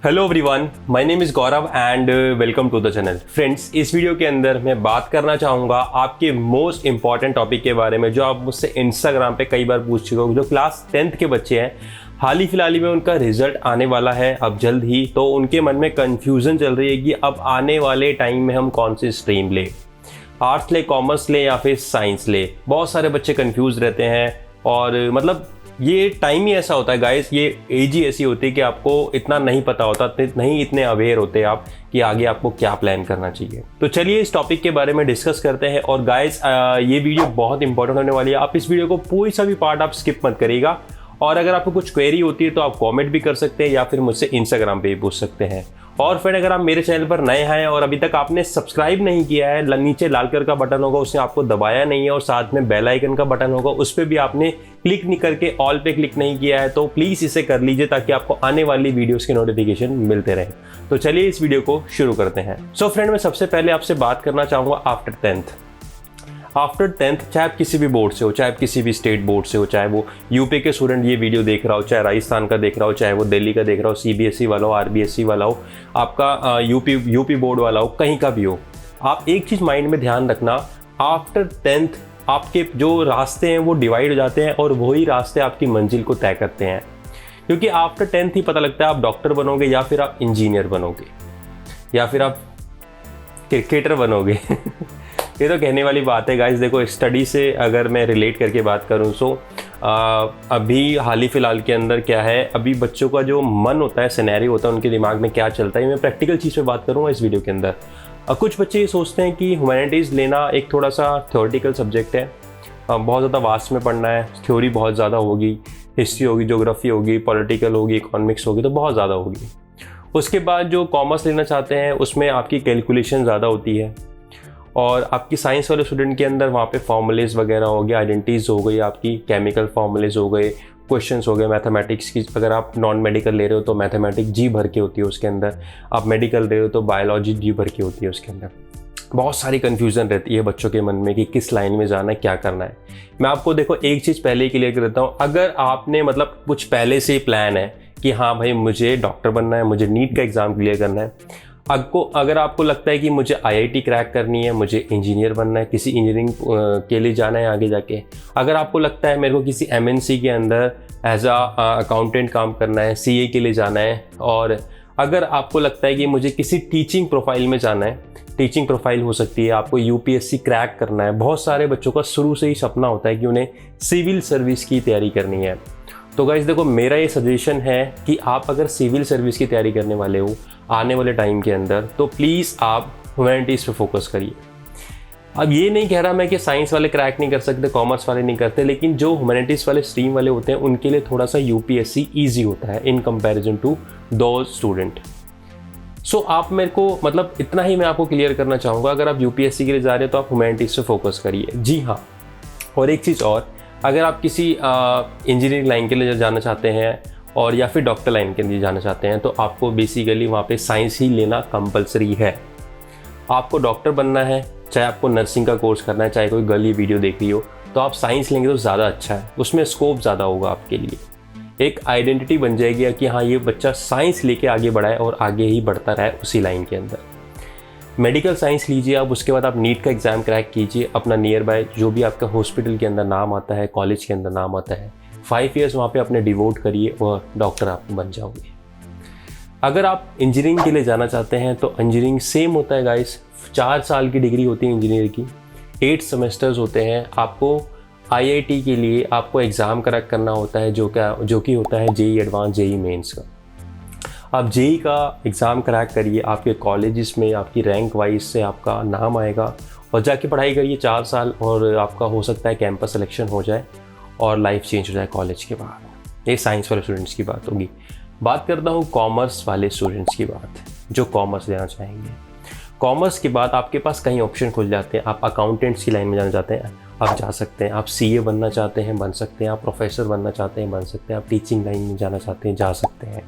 Hello everyone, my name is Gaurav and welcome to the channel. Friends, इस video के अंदर मैं बात करना चाहूँगा आपके मोस्ट इंपॉर्टेंट टॉपिक के बारे में जो आप मुझसे इंस्टाग्राम पे कई बार पूछ चुके हो। जो क्लास 10th के बच्चे हैं, हाल ही फिलहाल में उनका रिजल्ट आने वाला है अब जल्द ही, तो उनके मन में कन्फ्यूज़न चल रही है कि अब आने वाले टाइम में हम कौन सी स्ट्रीम ले, आर्ट्स ले, कॉमर्स ले या फिर साइंस ले। बहुत सारे बच्चे कन्फ्यूज़ रहते हैं और मतलब ये टाइम ही ऐसा होता है गाइस, ये एज ही ऐसी होती है कि आपको इतना नहीं पता होता, नहीं इतने अवेयर होते आप कि आगे आपको क्या प्लान करना चाहिए। तो चलिए इस टॉपिक के बारे में डिस्कस करते हैं। और गाइस ये वीडियो बहुत इंपॉर्टेंट होने वाली है, आप इस वीडियो को पूरी सा भी पार्ट आप स्किप मत करिएगा। और अगर आपको कुछ क्वेरी होती है तो आप कमेंट भी कर सकते हैं या फिर मुझसे इंस्टाग्राम पे भी पूछ सकते हैं। और फिर अगर आप मेरे चैनल पर नए हैं और अभी तक आपने सब्सक्राइब नहीं किया है, नीचे लाल कलर का बटन होगा, उसने आपको दबाया नहीं है और साथ में बेल आइकन का बटन होगा, उस पर भी आपने क्लिक नहीं करके ऑल पे क्लिक नहीं किया है, तो प्लीज़ इसे कर लीजिए ताकि आपको आने वाली वीडियोस के नोटिफिकेशन मिलते रहे। तो चलिए इस वीडियो को शुरू करते हैं। सो फ्रेंड, मैं सबसे पहले आपसे बात करना चाहूँगा आफ्टर 10th, चाहे आप किसी भी बोर्ड से हो, चाहे आप किसी भी स्टेट बोर्ड से हो, चाहे वो यूपी के स्टूडेंट ये वीडियो देख रहा हो, चाहे राजस्थान का देख रहा हो, चाहे वो दिल्ली का देख रहा हो, सीबीएसई वाला हो, आरबीएसई वाला हो, आपका यूपी बोर्ड वाला हो, कहीं का भी हो, आप एक चीज़ माइंड में ध्यान रखना, आफ्टर 10th आपके जो रास्ते हैं वो डिवाइड हो जाते हैं और वही रास्ते आपकी मंजिल को तय करते हैं। क्योंकि आफ्टर 10th ही पता लगता है आप डॉक्टर बनोगे या फिर आप इंजीनियर बनोगे या फिर आप क्रिकेटर बनोगे। ये तो कहने वाली बात है गाइस। देखो, स्टडी से अगर मैं रिलेट करके बात करूँ तो अभी हाल ही फिलहाल के अंदर क्या है, अभी बच्चों का जो मन होता है, सिनेरियो होता है, उनके दिमाग में क्या चलता है, मैं प्रैक्टिकल चीज़ पे बात करूँगा इस वीडियो के अंदर। कुछ बच्चे ये सोचते हैं कि ह्यूमैनिटीज़ लेना एक थोड़ा सा थ्योरेटिकल सब्जेक्ट है, बहुत ज़्यादा वास्ट में पढ़ना है, थ्योरी बहुत ज़्यादा होगी, हिस्ट्री होगी, ज्योग्राफी होगी, पॉलिटिकल होगी, इकोनॉमिक्स होगी, तो बहुत ज़्यादा होगी। उसके बाद जो कॉमर्स लेना चाहते हैं उसमें आपकी कैलकुलेशन ज़्यादा होती है और आपकी साइंस वाले स्टूडेंट के अंदर वहाँ पे फॉर्मूलेज वगैरह हो गए, आइडेंटिटीज़ हो गई, आपकी केमिकल फॉर्मूलेज हो गए, क्वेश्चंस हो गए, मैथमेटिक्स की। अगर आप नॉन मेडिकल ले रहे हो तो मैथमेटिक्स जी भर के होती है उसके अंदर, आप मेडिकल ले रहे हो तो बायोलॉजी जी भर के होती है उसके अंदर। बहुत सारी कन्फ्यूज़न रहती है बच्चों के मन में कि किस लाइन में जाना है, क्या करना है। मैं आपको देखो एक चीज़ पहले ही क्लियर कर देता हूँ, अगर आपने मतलब कुछ पहले से ही प्लान है कि हाँ भाई मुझे डॉक्टर बनना है, मुझे नीट का एग्ज़ाम क्लियर करना है, अगर आपको लगता है कि मुझे आईआईटी क्रैक करनी है, मुझे इंजीनियर बनना है, किसी इंजीनियरिंग के लिए जाना है आगे जाके, अगर आपको लगता है मेरे को किसी एमएनसी के अंदर एज अकाउंटेंट काम करना है, सीए के लिए जाना है, और अगर आपको लगता है कि मुझे किसी टीचिंग प्रोफाइल में जाना है, टीचिंग प्रोफाइल हो सकती है, आपको यूपीएससी क्रैक करना है। बहुत सारे बच्चों का शुरू से ही सपना होता है कि उन्हें सिविल सर्विस की तैयारी करनी है। तो गाइस देखो, मेरा ये सजेशन है कि आप अगर सिविल सर्विस की तैयारी करने वाले हो आने वाले टाइम के अंदर, तो प्लीज़ आप ह्यूमैनिटीज़ पे फोकस करिए। अब ये नहीं कह रहा मैं कि साइंस वाले क्रैक नहीं कर सकते, कॉमर्स वाले नहीं करते, लेकिन जो ह्यूमैनिटीज़ वाले स्ट्रीम वाले होते हैं उनके लिए थोड़ा सा यूपीएससी ईजी होता है इन कंपैरिजन टू दो स्टूडेंट। सो आप मेरे को मतलब इतना ही मैं आपको क्लियर करना चाहूँगा, अगर आप यूपीएससी के लिए जा रहे हो तो आप ह्यूमैनिटीज़ पे फोकस करिए। जी हाँ, और एक चीज़ और, अगर आप किसी इंजीनियरिंग लाइन के लिए जाना चाहते हैं और या फिर डॉक्टर लाइन के लिए जाना चाहते हैं तो आपको बेसिकली वहाँ पे साइंस ही लेना कंपलसरी है। आपको डॉक्टर बनना है, चाहे आपको नर्सिंग का कोर्स करना है, चाहे कोई गर्ल ये वीडियो देख रही हो, तो आप साइंस लेंगे तो ज़्यादा अच्छा है, उसमें स्कोप ज़्यादा होगा आपके लिए। एक आइडेंटिटी बन जाएगी कि हाँ ये बच्चा साइंस लेके आगे बढ़ा है और आगे ही बढ़ता रहा है उसी लाइन के अंदर। मेडिकल साइंस लीजिए आप, उसके बाद आप नीट का एग्ज़ाम क्रैक कीजिए, अपना नियर बाय जो भी आपका हॉस्पिटल के अंदर नाम आता है, कॉलेज के अंदर नाम आता है, 5 ईयर्स वहाँ पे अपने डिवोट करिए और डॉक्टर आप बन जाओगे। अगर आप इंजीनियरिंग के लिए जाना चाहते हैं तो इंजीनियरिंग सेम होता है गाइस, 4 साल की डिग्री होती है इंजीनियर की, 8 सेमेस्टर्स होते हैं। आपको आईआईटी के लिए आपको एग्ज़ाम क्रैक करना होता है जो कि होता है जेई एडवांस, जेई मेंस का। आप जेई का एग्ज़ाम क्रैक करिए, आपके कॉलेजेस में आपकी रैंक वाइज से आपका नाम आएगा और जाके पढ़ाई करिए 4 साल, और आपका हो सकता है कैंपस सिलेक्शन हो जाए और लाइफ चेंज हो जाए कॉलेज के बाद। ये साइंस वाले स्टूडेंट्स की बात होगी। बात करता हूँ कॉमर्स वाले स्टूडेंट्स की बात, जो कॉमर्स लेना चाहेंगे। कॉमर्स के बाद आपके पास कई ऑप्शन खुल जाते हैं। आप अकाउंटेंट्स की लाइन में जाना चाहते हैं, आप जा सकते हैं। आप सीए बनना चाहते हैं, बन सकते हैं। आप प्रोफेसर बनना चाहते हैं, बन सकते हैं। आप टीचिंग लाइन में जाना चाहते हैं, जा सकते हैं।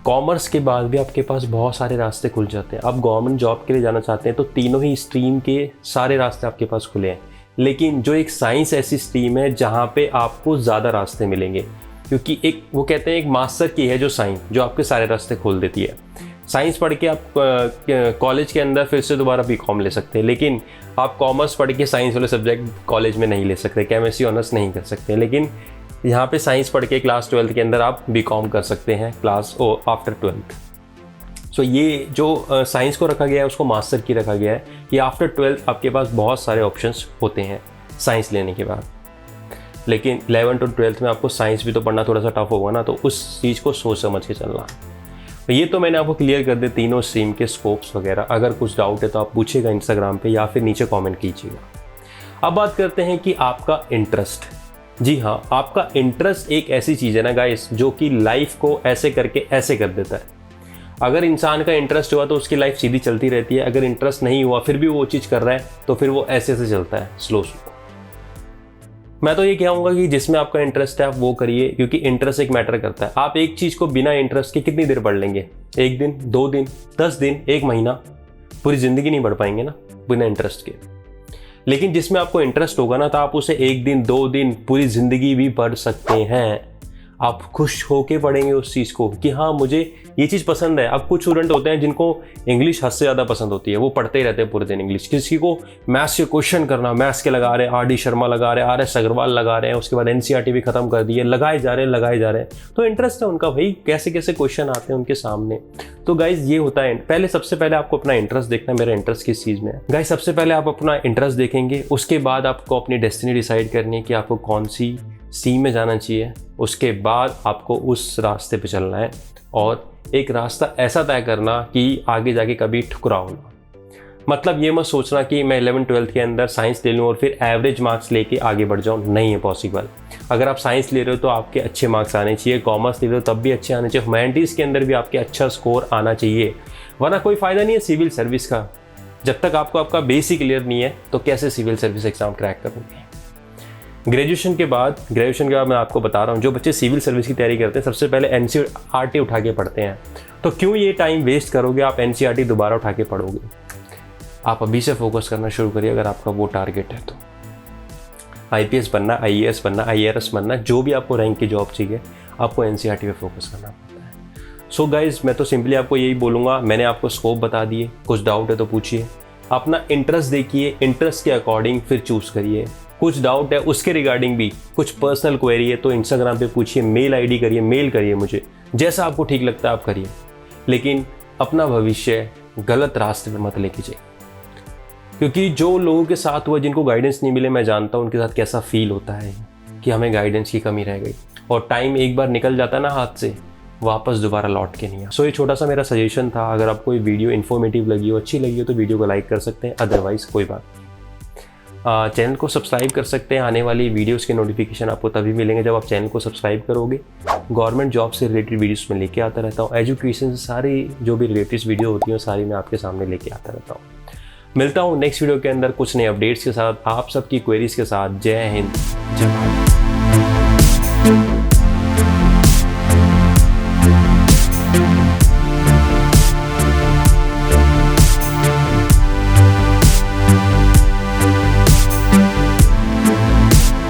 कॉमर्स के बाद भी आपके पास बहुत सारे रास्ते खुल जाते हैं। आप गवर्नमेंट जॉब के लिए जाना चाहते हैं तो तीनों ही स्ट्रीम के सारे रास्ते आपके पास खुले हैं। लेकिन जो एक साइंस ऐसी स्ट्रीम है जहाँ पे आपको ज़्यादा रास्ते मिलेंगे। क्योंकि एक वो कहते हैं एक मास्टर की है जो साइंस, जो आपके सारे रास्ते खोल देती है। साइंस पढ़ के आप कॉलेज के अंदर फिर से दोबारा बीकॉम ले सकते हैं, लेकिन आप कॉमर्स पढ़ के साइंस वाले सब्जेक्ट कॉलेज में नहीं ले सकते, केमिस्ट्री ऑनर्स नहीं कर सकते। लेकिन यहाँ पे साइंस पढ़ के क्लास 12th के अंदर आप बीकॉम कर सकते हैं आफ्टर 12th। सो ये जो साइंस को रखा गया है उसको मास्टर की रखा गया है कि आफ्टर 12th आपके पास बहुत सारे ऑप्शंस होते हैं साइंस लेने के बाद। लेकिन 11th और 12th में आपको साइंस भी तो पढ़ना थोड़ा सा टफ होगा ना, तो उस चीज़ को सोच समझ के चलना। तो ये तो मैंने आपको क्लियर कर दिया तीनों स्ट्रीम के स्कोप्स वगैरह। अगर कुछ डाउट है तो आप पूछिएगा इंस्टाग्राम पे या फिर नीचे कमेंट कीजिएगा। अब बात करते हैं कि आपका इंटरेस्ट। जी हाँ, आपका इंटरेस्ट एक ऐसी चीज़ है ना गाइस, जो कि लाइफ को ऐसे करके ऐसे कर देता है। अगर इंसान का इंटरेस्ट हुआ तो उसकी लाइफ सीधी चलती रहती है, अगर इंटरेस्ट नहीं हुआ फिर भी वो चीज़ कर रहा है तो फिर वो ऐसे ऐसे चलता है, स्लो। मैं तो ये कहूँगा कि जिसमें आपका इंटरेस्ट है आप वो करिए, क्योंकि इंटरेस्ट एक मैटर करता है। आप एक चीज़ को बिना इंटरेस्ट के कितनी देर पढ़ लेंगे? 1 दिन, 2 दिन, 10 दिन, 1 महीना, पूरी ज़िंदगी नहीं पढ़ पाएंगे ना बिना इंटरेस्ट के। लेकिन जिसमें आपको इंटरेस्ट होगा ना, तो आप उसे 1 दिन, 2 दिन, पूरी ज़िंदगी भी पढ़ सकते हैं। आप खुश होके पढ़ेंगे उस चीज़ को कि हाँ मुझे ये चीज़ पसंद है। अब कुछ स्टूडेंट होते हैं जिनको इंग्लिश हद से ज़्यादा पसंद होती है, वो पढ़ते ही रहते हैं पूरे दिन इंग्लिश। किसी को मैथ्स के क्वेश्चन करना, मैथ्स के लगा रहे हैं, RD शर्मा लगा रहे हैं, RS अग्रवाल लगा रहे हैं, उसके बाद NCERT भी खत्म कर दिए, लगाए जा रहे हैं। तो इंटरेस्ट है उनका, भाई कैसे कैसे क्वेश्चन आते हैं उनके सामने। तो गाइज ये होता है, सबसे पहले आपको अपना इंटरेस्ट देखना है, मेरा इंटरेस्ट किस चीज़ में है। गाइज सबसे पहले आप अपना इंटरेस्ट देखेंगे, उसके बाद आपको अपनी डेस्टिनी डिसाइड करनी है कि आपको कौन सी सी में जाना चाहिए। उसके बाद आपको उस रास्ते पे चलना है और एक रास्ता ऐसा तय करना कि आगे जाके कभी ठुकराओ ना। मतलब ये मत सोचना कि मैं 11th-12th के अंदर साइंस ले लूँ और फिर एवरेज मार्क्स लेके आगे बढ़ जाऊँ, नहीं है पॉसिबल। अगर आप साइंस ले रहे हो तो आपके अच्छे मार्क्स आने चाहिए, कॉमर्स ले रहे हो तब भी अच्छे आने चाहिए, ह्यूमैनिटीज़ के अंदर भी आपके अच्छा स्कोर आना चाहिए, वरना कोई फ़ायदा नहीं है सिविल सर्विस का। जब तक आपको आपका बेसिक क्लियर नहीं है तो कैसे सिविल सर्विस एग्ज़ाम क्रैक करोगे। ग्रेजुएशन के बाद मैं आपको बता रहा हूँ, जो बच्चे सिविल सर्विस की तैयारी करते हैं सबसे पहले NCERT उठा के पढ़ते हैं। तो क्यों ये टाइम वेस्ट करोगे, आप NCERT दोबारा उठा के पढ़ोगे। आप अभी से फोकस करना शुरू करिए अगर आपका वो टारगेट है तो। IPS बनना, IAS बनना, IRS बनना, जो भी आपको रैंक की जॉब चाहिए आपको NCERT पे फोकस करना पड़ता है। सो गाइज मैं तो सिंपली आपको यही बोलूँगा, मैंने आपको स्कोप बता दिए, कुछ डाउट है तो पूछिए, अपना इंटरेस्ट देखिए, इंटरेस्ट के अकॉर्डिंग फिर चूज़ करिए। कुछ डाउट है उसके रिगार्डिंग भी, कुछ पर्सनल क्वेरी है तो इंस्टाग्राम पे पूछिए, मेल ID करिए, मेल करिए मुझे, जैसा आपको ठीक लगता है आप करिए। लेकिन अपना भविष्य गलत रास्ते पे मत लेके जाइए, क्योंकि जो लोगों के साथ हुआ जिनको गाइडेंस नहीं मिले, मैं जानता हूँ उनके साथ कैसा फील होता है कि हमें गाइडेंस की कमी रह गई, और टाइम एक बार निकल जाता है ना हाथ से, वापस दोबारा लौट के नहीं आ। सो ये छोटा सा मेरा सजेशन था। अगर आपको ये वीडियो इन्फॉर्मेटिव लगी हो, अच्छी लगी हो तो वीडियो को लाइक कर सकते हैं, अदरवाइज़ कोई बात नहीं। चैनल को सब्सक्राइब कर सकते हैं। आने वाली वीडियोस के नोटिफिकेशन आपको तभी मिलेंगे जब आप चैनल को सब्सक्राइब करोगे। गवर्नमेंट जॉब से रिलेटेड वीडियोस में लेके आता रहता हूँ, एजुकेशन से सारी जो भी रिलेटेड वीडियो होती हैं सारी मैं आपके सामने लेके आता रहता हूँ। मिलता हूँ नेक्स्ट वीडियो के अंदर कुछ नए अपडेट्स के साथ, आप सबकी क्वेरीज के साथ। जय हिंद, जय भारत।